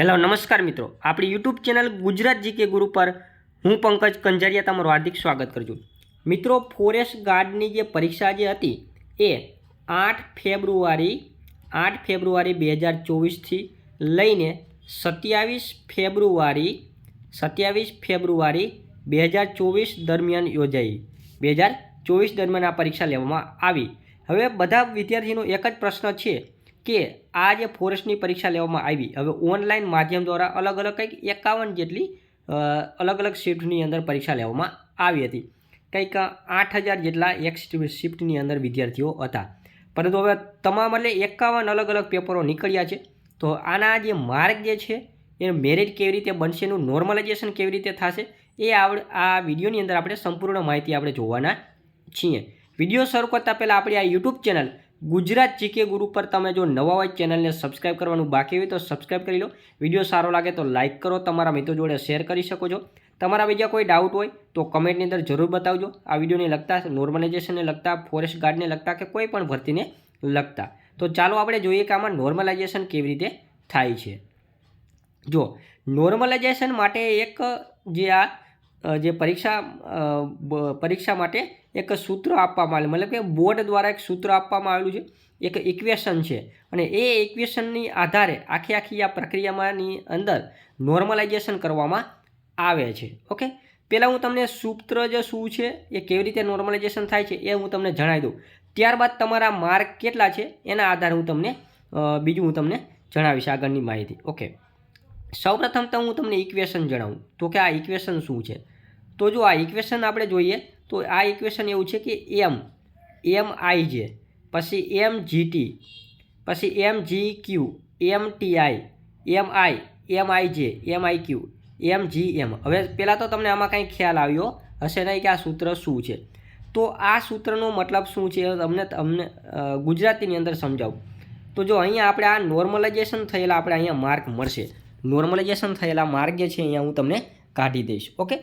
Hello નમસ્કાર મિત્રો, આપણી યુટ્યુબ ચેનલ ગુજરાત જીકે ગુરુ પર હું પંકજ કંજારિયા તમારું હાર્દિક સ્વાગત કરું છું। મિત્રો, ફોરેસ્ટ ગાર્ડની જે પરીક્ષા જે હતી એ 8 ફેબ્રુઆરી 2024થી લઈને 27 ફેબ્રુઆરી 2024 દરમિયાન યોજાઈ। 2024 દરમિયાન આ પરીક્ષા લેવામાં આવી। હવે બધા વિદ્યાર્થીનો એક જ પ્રશ્ન છે કે આ જે ફોરેસ્ટની પરીક્ષા લેવામાં આવી, હવે ઓનલાઈન માધ્યમ દ્વારા અલગ અલગ કંઈક 51 જેટલી અલગ અલગ શિફ્ટની અંદર પરીક્ષા લેવામાં આવી હતી। કંઈક 8000 જેટલા એક શિફ્ટની અંદર વિદ્યાર્થીઓ હતા, પરંતુ હવે તમામ એટલે 51 અલગ અલગ પેપરો નીકળ્યા છે। તો આના જે માર્ક જે છે એ મેરિટ કેવી રીતે બનશે, એનું નોર્મલાઇઝેશન કેવી રીતે થશે, એ આ વિડીયોની અંદર આપણે સંપૂર્ણ માહિતી આપણે જોવાના છીએ। વિડીયો શરૂ કરતાં પહેલાં આપણી આ યુટ્યુબ ચેનલ ગુજરાત જીકે ગુરુ પર તમે જો નવા હોય ચેનલને સબસ્ક્રાઇબ કરવાનું બાકી હોય તો સબસ્ક્રાઇબ કરી લો। વિડીયો સારો લાગે તો લાઇક કરો, તમારા મિત્રો જોડે શેર કરી શકો છો। તમારા બીજા કોઈ ડાઉટ હોય તો કમેન્ટની અંદર જરૂર બતાવજો। આ વિડીયોને લગતા, નોર્મલાઇઝેશનને લગતા, ફોરેસ્ટ ગાર્ડને લગતા કે કોઈ પણ ભરતીને લગતા। તો ચાલો આપણે જોઈએ કે આમાં નોર્મલાઇઝેશન કેવી રીતે થાય છે। જો નોર્મલાઇઝેશન માટે એક જે પરીક્ષા માટે એક સૂત્ર આપવામાં આવેલું, મતલબ કે બોર્ડ દ્વારા એક સૂત્ર આપવામાં આવેલું છે, એક ઇક્વેશન છે, અને એ ઇક્વેશનની આધારે આખી આ પ્રક્રિયામાંની અંદર નોર્મલાઇઝેશન કરવામાં આવે છે। ઓકે, પહેલાં હું તમને સૂત્ર જે શું છે એ કેવી રીતે નોર્મલાઇઝેશન થાય છે એ હું તમને જણાવી દઉં। ત્યારબાદ તમારા માર્ક કેટલા છે એના આધારે હું તમને જણાવીશ આગળની માહિતી। ઓકે, સૌપ્રથમ તો હું તમને ઇક્વેશન જણાવું તો કે આ ઇક્વેશન શું છે। તો જો આ ઇક્વેશન આપણે જોઈએ તો આ ઇક્વેશન એવું છે કે MIJ, પછી MGT, પછી MGQ, MTI, MIJ, MIQ, MGM। હવે પહેલાં તો તમને આમાં કંઈ ખ્યાલ આવ્યો હશે નહીં કે આ સૂત્ર શું છે। તો આ સૂત્રનો મતલબ શું છે તમને ગુજરાતીની અંદર સમજાવું। તો જો અહીંયા આપણે આ નોર્મલાઇઝેશન થયેલા આપણે અહીંયા માર્ક મળશે। નોર્મલાઇઝેશન થયેલા માર્ક જે છે અહીંયા હું તમને કાઢી દઈશ। ઓકે,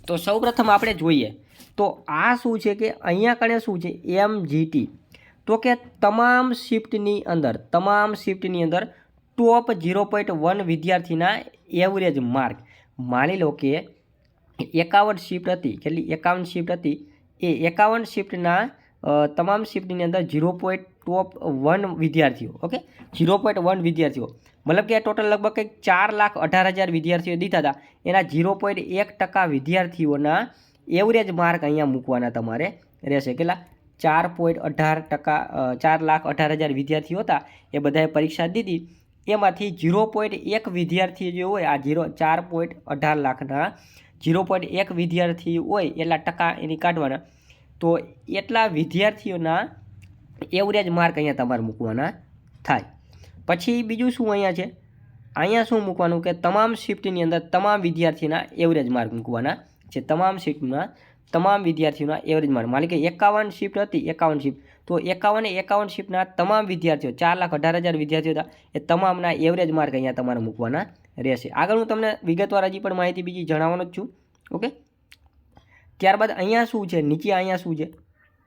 તો સૌપ્રથમ આપણે જોઈએ તો આ શું છે કે અહીંયા કણે શું છે MGT, તો કે તમામ શિફ્ટની અંદર ટોપ 0.1 વિદ્યાર્થીના એવરેજ માર્ક, માની લો કે 51 શિફ્ટ હતી, કેટલી 51 શિફ્ટ હતી, એ 51 શિફ્ટના તમામ શિફ્ટની અંદર ટોપ 1 વિદ્યાર્થીઓ, ઓકે 0.1 વિદ્યાર્થીઓ, મતલબ કે ટોટલ લગભગ કંઈક 4,18,000 વિદ્યાર્થીઓ દીધા હતા, એના 0.1% વિદ્યાર્થીઓના એવરેજ માર્ક અહીંયા મૂકવાના તમારે રહેશે। કેટલા? 4.18%, 4,18,000 વિદ્યાર્થીઓ હતા, એ બધાએ પરીક્ષા દીધી, એમાંથી 0.1 વિદ્યાર્થી જે હોય, આ 4.18 લાખના 0.1 વિદ્યાર્થી હોય એટલા ટકા એની કાઢવાના, તો એટલા વિદ્યાર્થીઓના એવરેજ માર્ક અહીંયા તમારે મૂકવાના થાય। પછી બીજું શું અહીંયા છે, અહીંયા શું મૂકવાનું કે તમામ શિફ્ટની અંદર તમામ વિદ્યાર્થીના એવરેજ માર્ક મૂકવાના છે। તમામ શિફ્ટમાં તમામ વિદ્યાર્થીઓના એવરેજ માર્ક, માની કે 51 શિફ્ટ હતી, 51 શિફ્ટ, તો 51 શિફ્ટના તમામ વિદ્યાર્થીઓ, 4,18,000 વિદ્યાર્થીઓ હતા, એ તમામના એવરેજ માર્ક અહીંયા તમારે મૂકવાના રહેશે। આગળ હું તમને વિગતવાર હજી પણ માહિતી બીજી જણાવવાનો જ છું। ઓકે, ત્યારબાદ અહીંયા શું છે, નીચે અહીંયા શું છે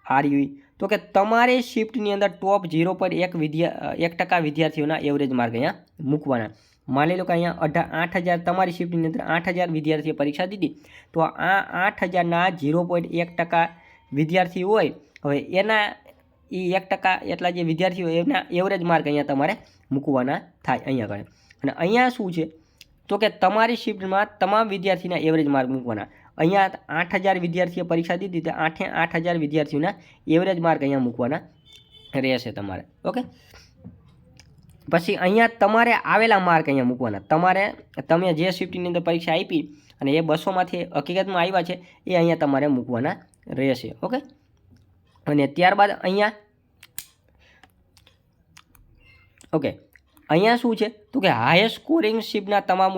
RUE, તો કે તમારે શિફ્ટની અંદર ટોપ 0.1% વિદ્યાર્થીઓના એવરેજ માર્ક અહીંયા મૂકવાના। માની લો કે અહીંયા 8,000 તમારી શિફ્ટની અંદર 8,000 વિદ્યાર્થીએ પરીક્ષા દીધી, તો આ 8,000ના 0.1% વિદ્યાર્થી હોય, હવે એના એ 1% એટલા જે વિદ્યાર્થીઓ એના એવરેજ માર્ક અહીંયા તમારે મૂકવાના થાય અહીંયા આગળ। અને અહીંયા શું છે તો કે તમારી શિફ્ટમાં તમામ વિદ્યાર્થીના એવરેજ માર્ક મૂકવાના। અહીંયા 8,000 વિદ્યાર્થીએ પરીક્ષા દીધી, તો 8,000 વિદ્યાર્થીઓના એવરેજ માર્ક અહીંયા મૂકવાના રહેશે તમારે। ઓકે, પછી અહીંયા તમારે આવેલા માર્ક અહીંયા મૂકવાના। તમે જે શિફ્ટની અંદર પરીક્ષા આપી અને એ 200માંથી હકીકતમાં આવ્યા છે એ અહીંયા તમારે મૂકવાના રહેશે। ઓકે, અને ત્યારબાદ અહીંયા શું છે તો કે હાઈએસ્ટ સ્કોરિંગ શિફ્ટના તમામ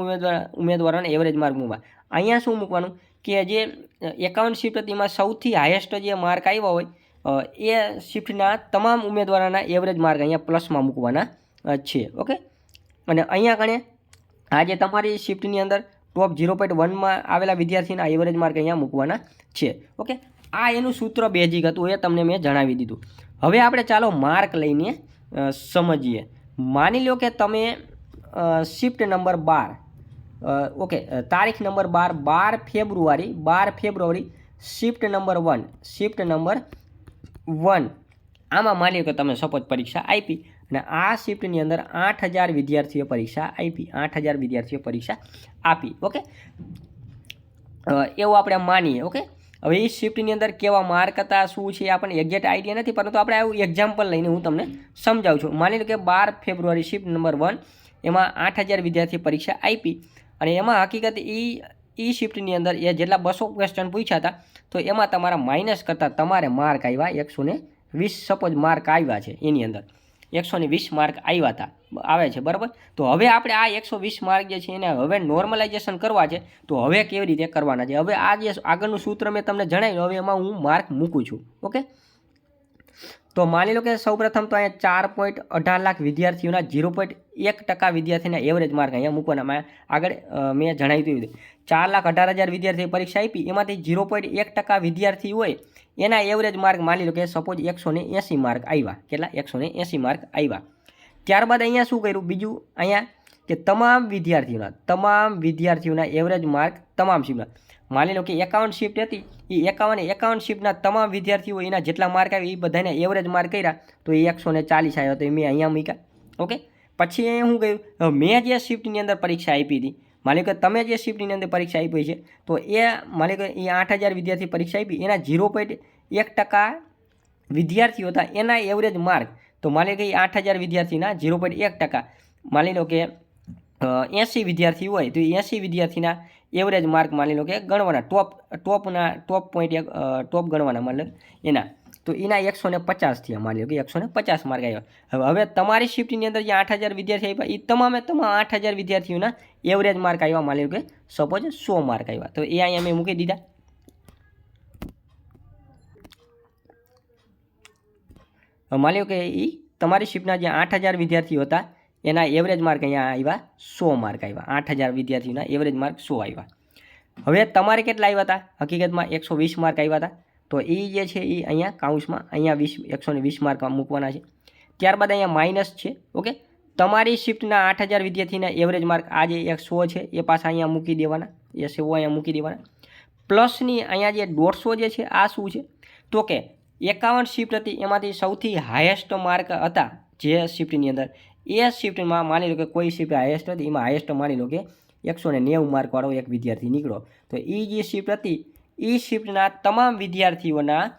ઉમેદવારોને એવરેજ માર્ક મૂકવા। અહીંયા શું મૂકવાનું કે જે 51 શિફ્ટ હતી એમાં સૌથી હાઈએસ્ટ જે માર્ક આવ્યા હોય એ શિફ્ટના તમામ ઉમેદવારોના એવરેજ માર્ક અહીંયા પ્લસમાં મૂકવાના છે। ઓકે, અને અહીંયા કણે આ જે તમારી શિફ્ટની અંદર ટોપ 0.1માં આવેલા વિદ્યાર્થીના એવરેજ માર્ક અહીંયા મૂકવાના છે। ઓકે, આ એનું સૂત્ર બેઝિક હતું, એ તમને મેં જણાવી દીધું। હવે આપણે ચાલો માર્ક લઈને સમજીએ। માની લો કે તમે શિફ્ટ નંબર 12 ઓકે તારીખ નંબર 12 ફેબ્રુઆરી શિફ્ટ નંબર 1 આમાં માની લો કે તમે સપોઝ પરીક્ષા આપી અને આ શિફ્ટની અંદર 8000 વિદ્યાર્થીઓ પરીક્ષા આપી ઓકે એવું આપણે માનીએ ઓકે હવે એ શિફ્ટની અંદર કેવા માર્ક હતા શું છે આપણને એક્ઝેક્ટ આઈડિયા નથી પરંતુ આપણે આવું એક્ઝામ્પલ લઈને હું તમને સમજાવું છું માની લો કે 12 ફેબ્રુઆરી શિફ્ટ નંબર 1 એમાં 8000 વિદ્યાર્થી પરીક્ષા આપી અને એમાં હકીકત એ શિફ્ટની અંદર એ જેટલા 200 ક્વેશ્ચન પૂછ્યા હતા તો એમાં તમારા માઇનસ કરતાં તમારે માર્ક આવ્યા 120 સપોઝ માર્ક આવ્યા છે એની અંદર 120 માર્ક આવ્યા હતા આવે છે બરાબર તો હવે આપણે આ 120 માર્ક જે છે એને હવે નોર્મલાઇઝેશન કરવા છે તો હવે કેવી રીતે કરવાના છે હવે આ જે આગળનું સૂત્ર મેં તમને જણાવ્યું હવે એમાં હું માર્ક મૂકું છું ઓકે તો માની લો કે સૌપ્રથમ તો અહીંયા 4.18 લાખ વિદ્યાર્થીઓના 0.1% વિદ્યાર્થીના એવરેજ માર્ક અહીંયા મૂકવાના આગળ મેં જણાવ્યું હતું 4,18,000 વિદ્યાર્થીએ પરીક્ષા આપી એમાંથી 0.1% વિદ્યાર્થી હોય એના એવરેજ માર્ક માની લો કે સપોઝ 180 માર્ક આવ્યા કેટલા 180 માર્ક આવ્યા ત્યારબાદ અહીંયા શું કર્યું બીજું અહીંયા કે તમામ વિદ્યાર્થીઓના એવરેજ માર્ક તમામ શિફ્ટના માની લો કે 51 શિફ્ટ હતી એ 51 શિફ્ટના તમામ વિદ્યાર્થીઓ એના જેટલા માર્ક આવે એ બધાને એવરેજ માર્ક કર્યા તો એ 140 આવ્યો તો મેં અહીંયા મૂક્યા ઓકે પછી અહીંયા શું કહ્યું મેં જે શિફ્ટની અંદર પરીક્ષા આપી હતી માની લો કે તમે જે શિફ્ટની અંદર પરીક્ષા આપી છે તો એ માની લો કે એ 8000 વિદ્યાર્થી પરીક્ષા આપી એના 0.1% વિદ્યાર્થીઓ હતા એના એવરેજ માર્ક તો માની લો કે 8000 વિદ્યાર્થીના 0.1% માની લો કે 80 વિદ્યાર્થી હોય તો 80 વિદ્યાર્થીના એવરેજ માર્ક માની લો કે ગણવાના ટોપ ગણવાના માની લો એના તો એના 150 થયા માની લો કે 150 માર્ક આવ્યા હવે તમારી શિફ્ટની અંદર જે 8000 વિદ્યાર્થી આવ્યા એ તમામ 8000 વિદ્યાર્થીઓના એવરેજ માર્ક આવ્યા માની લો કે સપોઝ 100 માર્ક આવ્યા તો એ અહીંયા મેં મૂકી દીધા માની લો કે એ તમારી શિફ્ટના જે 8000 વિદ્યાર્થીઓ હતા એના એવરેજ માર્ક અહીંયા આવ્યા 100 માર્ક આવ્યા 8000 વિદ્યાર્થીઓના એવરેજ માર્ક 100 આવ્યા હવે તમારે કેટલા આવ્યા હતા હકીકતમાં 120 માર્ક આવ્યા હતા તો એ જે છે એ અહીંયા કાઉન્સમાં અહીંયા 120 માર્ક મૂકવાના છે ત્યારબાદ અહીંયા માઇનસ છે ઓકે તમારી શિફ્ટના 8000 વિદ્યાર્થીના એવરેજ માર્ક આ જે 100 છે એ પાછા અહીંયા મૂકી દેવાના એ 100 અહીંયા મૂકી દેવાના પ્લસની અહીંયા જે 150 જે છે આ શું છે તો કે 51 શિફ્ટ હતી એમાંથી સૌથી હાઈએસ્ટ માર્ક હતા જે શિફ્ટની અંદર એ શિફ્ટમાં માની લો કે કોઈ શિફ્ટ હાઈએસ્ટ હતી એમાં હાઈએસ્ટ માની લો કે 190 માર્કવાળો એક વિદ્યાર્થી નીકળો તો એ જે શિફ્ટ હતી એ શિફ્ટના તમામ વિદ્યાર્થીઓના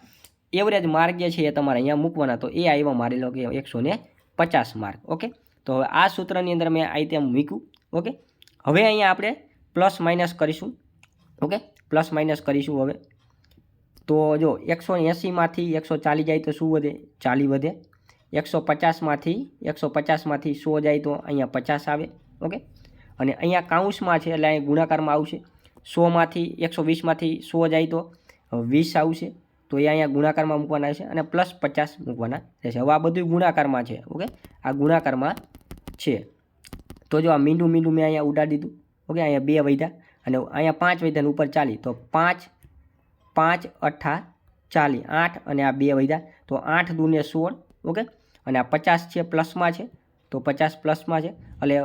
એવરેજ માર્ક જે છે એ તમારે અહીંયા મૂકવાના તો એ આવ્યા માની લો કે 150 માર્ક ઓકે તો હવે આ સૂત્રની અંદર મેં આ રીતે મૂક્યું ઓકે હવે અહીંયા આપણે પ્લસ માઇનસ કરીશું ઓકે પ્લસ માઇનસ કરીશું હવે તો જો 180માંથી 140 જાય તો શું વધે 40 વધે 150માંથી 100 જાય તો અહીંયા 50 આવે ઓકે અને અહીંયા કાઉન્સમાં છે એટલે અહીં ગુણાકારમાં આવશે 100માંથી 120માંથી 100 જાય તો 20 આવશે તો એ અહીંયા ગુણાકારમાં મૂકવાના છે અને પ્લસ 50 મૂકવાના રહેશે હવે આ બધું ગુણાકારમાં છે ઓકે આ ગુણાકારમાં છે તો જો આ મીંડું મેં અહીંયા ઉડાડી દીધું ઓકે અહીંયા 2 વધ્યા અને અહીંયા 5 વધ્યા ઉપર 40 તો 5 8 40 8 અને આ 2 વધ્યા તો 8 દૂને 16 ઓકે અને આ 50 છે પ્લસમાં છે તો 50 પ્લસમાં છે એટલે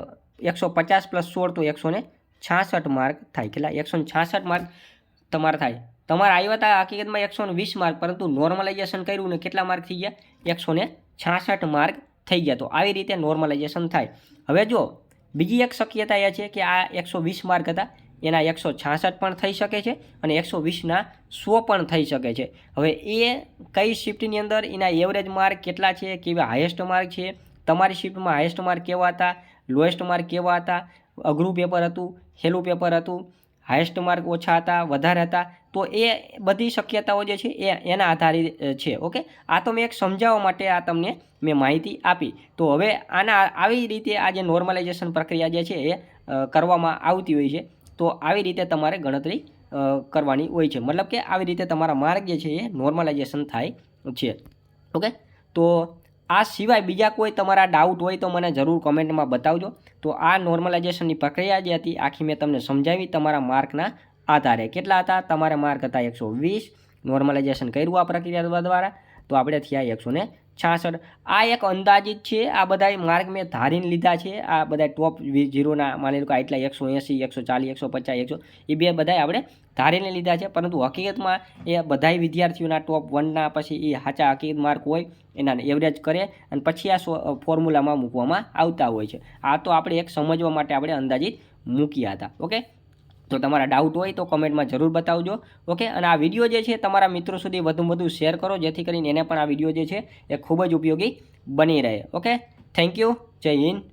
150 + 16 તો 166 માર્ક થાય કેટલા 166 માર્ક તમારે થાય તમારે આવ્યા હતા હકીકતમાં 120 માર્ક પરંતુ નોર્મલાઇઝેશન કર્યું ને કેટલા માર્ક થઈ ગયા 166 માર્ક થઈ ગયા તો આવી રીતે નોર્મલાઇઝેશન થાય હવે જો બીજી એક શક્યતા એ છે કે આ 120 માર્ક હતા એના 166 પણ થઈ શકે છે અને 120ના 100 પણ થઈ શકે છે હવે એ કઈ શિફ્ટની અંદર એના એવરેજ માર્ક કેટલા છે કેવા હાઈએસ્ટ માર્ક છે તમારી શિફ્ટમાં હાઈએસ્ટ માર્ક કેવા હતા લોએસ્ટ માર્ક કેવા હતા અઘરું પેપર હતું હેલું પેપર હતું હાઈએસ્ટ માર્ક ઓછા હતા વધારે હતા તો એ બધી શક્યતાઓ જે છે એના આધારિત છે ઓકે આ તો મેં એક સમજાવવા માટે આ તમને મેં માહિતી આપી તો હવે આવી રીતે આ જે નોર્મલાઇઝેશન પ્રક્રિયા જે છે એ કરવામાં આવતી હોય છે તો આવી રીતે તમારે ગણતરી કરવાની હોય છે મતલબ કે આવી રીતે તમારા માર્ક જે છે એ નોર્મલાઇઝેશન થાય છે ઓકે તો આ સિવાય બીજા કોઈ તમારા ડાઉટ હોય તો મને જરૂર કોમેન્ટમાં બતાવજો તો આ નોર્મલાઇઝેશનની પ્રક્રિયા જે હતી આખી મેં તમને સમજાવી તમારા માર્કના આધારે કેટલા હતા તમારા માર્ક હતા 120 નોર્મલાઇઝેશન કર્યું આ પ્રક્રિયા દ્વારા તો આપણે થયા 66 આ એક અંદાજિત છે. આ બધા માર્ક મેં ધારીને લીધા છે. આ બધા ટોપ 0ના માની લો કે આટલા 180 140 150 100 એ બે બધા આપણે ધારીને લીધા છે, પરંતુ હકીકતમાં એ બધા વિદ્યાર્થીઓના ટોપ 1ના પછી એ સાચા હકીકત માર્ક હોય એના એવરેજ કરે અને પછી આ ફોર્મ્યુલામાં મૂકવામાં આવતા હોય છે. આ તો આપણે એક સમજવા માટે આપણે અંદાજિત મૂક્યા હતા. ઓકે, તો તમારા ડાઉટ હોય તો કમેન્ટમાં જરૂર બતાવજો. ઓકે, અને આ વિડીયો જે છે તમારા મિત્રો સુધી વધુમાં વધુ શેર કરો, જેથી કરીને એને પણ આ વિડીયો જે છે એ ખૂબ જ ઉપયોગી બની રહે. Okay, thank you. જય હિન્દ.